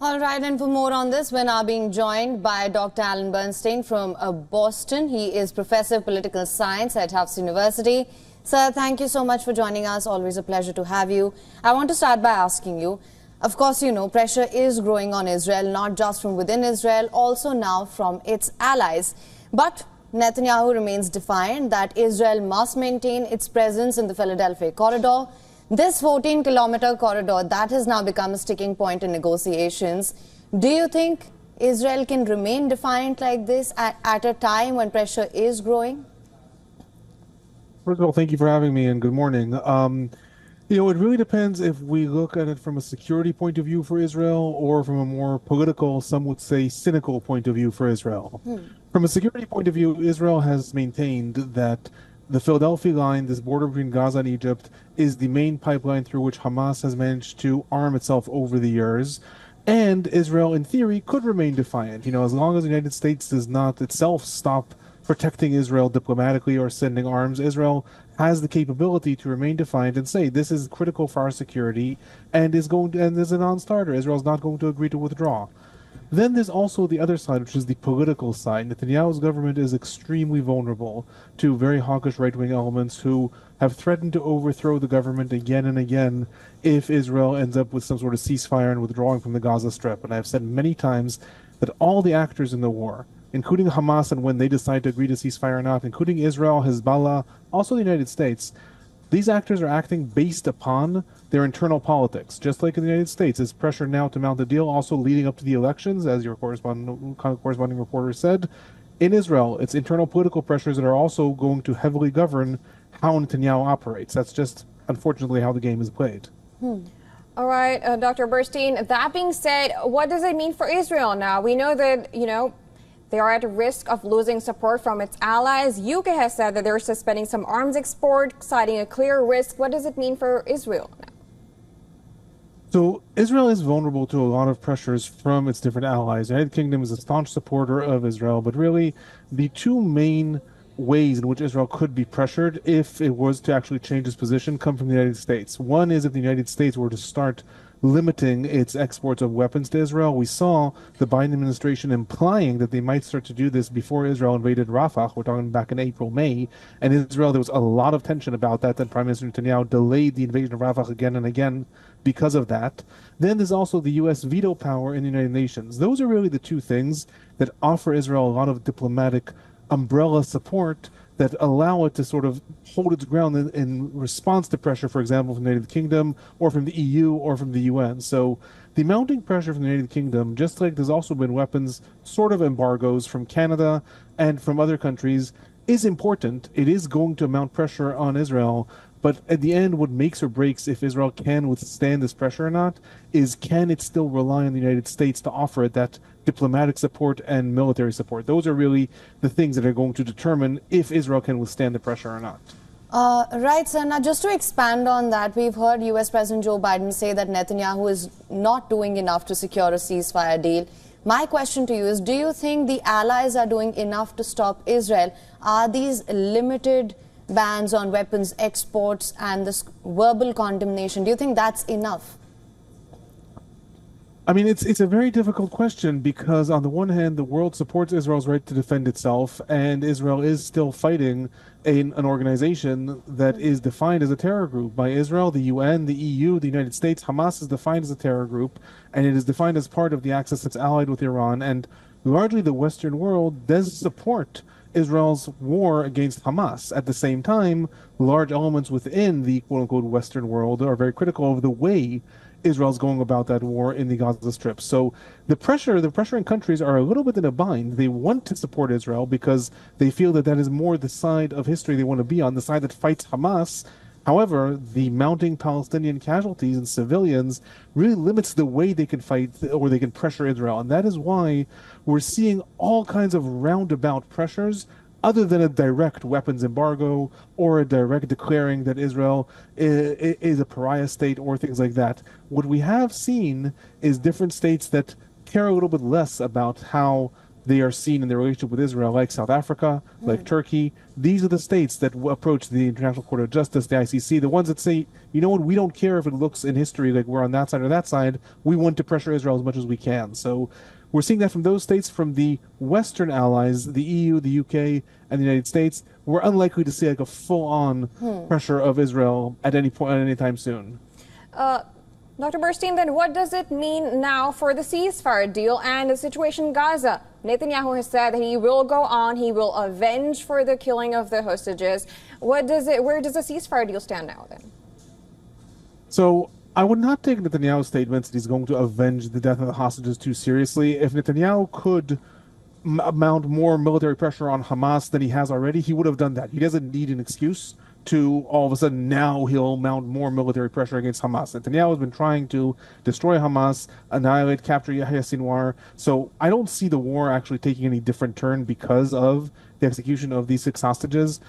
All right, and for more on this, we're now being joined by Dr. Alan Bernstein from Boston. He is Professor of Political Science at Tufts University. Sir, thank you so much for joining us. Always a pleasure to have you. I want to start by asking you, of course, you know, pressure is growing on Israel, not just from within Israel, also now from its allies. But Netanyahu remains defiant that Israel must maintain its presence in the Philadelphia corridor. This 14-kilometer corridor, that has now become a sticking point in negotiations. Do you think Israel can remain defiant like this at a time when pressure is growing? First of all, thank you for having me and good morning. It really depends if we look at it from a security point of view for Israel or from a more political, some would say cynical point of view for Israel. From a security point of view, Israel has maintained that the Philadelphia line, this border between Gaza and Egypt, is the main pipeline through which Hamas has managed to arm itself over the years. And Israel, in theory, could remain defiant. As long as the United States does not itself stop protecting Israel diplomatically or sending arms, Israel has the capability to remain defiant and say this is critical for our security and is a non-starter. Israel is not going to agree to withdraw. Then there's also the other side, which is the political side. Netanyahu's government is extremely vulnerable to very hawkish right-wing elements who have threatened to overthrow the government again and again if Israel ends up with some sort of ceasefire and withdrawing from the Gaza Strip. And I've said many times that all the actors in the war, including Hamas and when they decide to agree to ceasefire or not, including Israel, Hezbollah, also the United States, these actors are acting based upon their internal politics. Just like in the United States, there's pressure now to mount a deal, also leading up to the elections, as your corresponding reporter said. In Israel, it's internal political pressures that are also going to heavily govern how Netanyahu operates. That's just, unfortunately, how the game is played. All right, Dr. Bernstein, that being said, what does it mean for Israel now? We know that, they are at risk of losing support from its allies. UK has said that they're suspending some arms export, citing a clear risk. What does it mean for Israel now? So Israel is vulnerable to a lot of pressures from its different allies. The United Kingdom is a staunch supporter of Israel, but really the two main ways in which Israel could be pressured if it was to actually change its position come from the United States. One is if the United States were to start limiting its exports of weapons to Israel. We saw the Biden administration implying that they might start to do this before Israel invaded Rafah. We're talking back in April, May. And in Israel, there was a lot of tension about that. Then Prime Minister Netanyahu delayed the invasion of Rafah again and again because of that. Then there's also the U.S. veto power in the United Nations. Those are really the two things that offer Israel a lot of diplomatic umbrella support that allow it to sort of hold its ground in response to pressure, for example, from the United Kingdom or from the EU or from the UN. So the mounting pressure from the United Kingdom, just like there's also been weapons sort of embargoes from Canada and from other countries, is important. It is going to mount pressure on Israel. But at the end, what makes or breaks if Israel can withstand this pressure or not is can it still rely on the United States to offer it that diplomatic support and military support. Those are really the things that are going to determine if Israel can withstand the pressure or not. Right, sir. Now, just to expand on that, we've heard U.S. President Joe Biden say that Netanyahu is not doing enough to secure a ceasefire deal. My question to you is, do you think the allies are doing enough to stop Israel? Are these limited bans on weapons exports and this verbal condemnation, do you think that's enough? I mean, it's a very difficult question because on the one hand, the world supports Israel's right to defend itself, and Israel is still fighting an organization that is defined as a terror group by Israel, the UN, the EU, the United States. Hamas is defined as a terror group, and it is defined as part of the axis that's allied with Iran, and largely the Western world does support Israel's war against Hamas. At the same time, large elements within the quote-unquote Western world are very critical of the way Israel's going about that war in the Gaza Strip. So the pressuring countries are a little bit in a bind. They want to support Israel because they feel that that is more the side of history they want to be on, the side that fights Hamas. However, the mounting Palestinian casualties and civilians really limits the way they can fight or they can pressure Israel. And that is why we're seeing all kinds of roundabout pressures other than a direct weapons embargo or a direct declaring that Israel is a pariah state or things like that. What we have seen is different states that care a little bit less about how they are seen in their relationship with Israel, like South Africa, like Turkey. These are the states that approach the International Court of Justice, the ICC, the ones that say, you know what, we don't care if it looks in history like we're on that side or that side. We want to pressure Israel as much as we can. So we're seeing that from those states. From the Western allies, the EU, the UK, and the United States, we're unlikely to see like a full-on pressure of Israel at any point, at any time soon. Dr. Burstein, then what does it mean now for the ceasefire deal and the situation in Gaza? Netanyahu has said that he will go on, he will avenge for the killing of the hostages. Where does the ceasefire deal stand now then? So I would not take Netanyahu's statements that he's going to avenge the death of the hostages too seriously. If Netanyahu could mount more military pressure on Hamas than he has already, he would have done that. He doesn't need an excuse to all of a sudden now he'll mount more military pressure against Hamas. Netanyahu has been trying to destroy Hamas, annihilate, capture Yahya Sinwar. So I don't see the war actually taking any different turn because of the execution of these 6 hostages.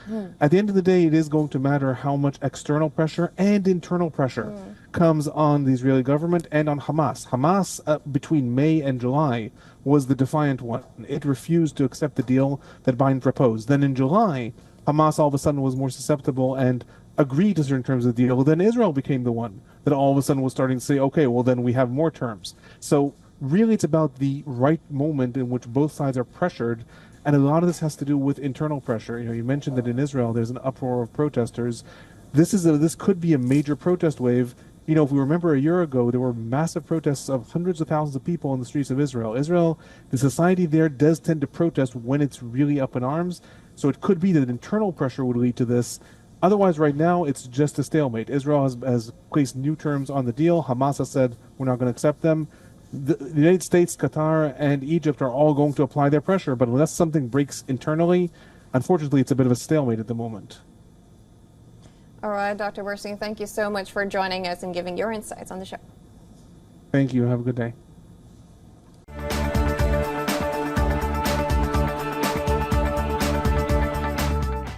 At the end of the day, it is going to matter how much external pressure and internal pressure comes on the Israeli government and on Hamas. Hamas, between May and July, was the defiant one. It refused to accept the deal that Biden proposed. Then in July, Hamas all of a sudden was more susceptible and agreed to certain terms of the deal. Then Israel became the one that all of a sudden was starting to say, okay, well then we have more terms. So really it's about the right moment in which both sides are pressured. And a lot of this has to do with internal pressure. You know, you mentioned that in Israel there's an uproar of protesters. This could be a major protest wave. You know, if we remember a year ago, there were massive protests of hundreds of thousands of people in the streets of Israel. The society there does tend to protest when it's really up in arms. So it could be that internal pressure would lead to this. Otherwise, right now, it's just a stalemate. Israel has placed new terms on the deal. Hamas has said, we're not going to accept them. The United States, Qatar, and Egypt are all going to apply their pressure. But unless something breaks internally, unfortunately, it's a bit of a stalemate at the moment. All right, Dr. Burstein, thank you so much for joining us and giving your insights on the show. Thank you. Have a good day.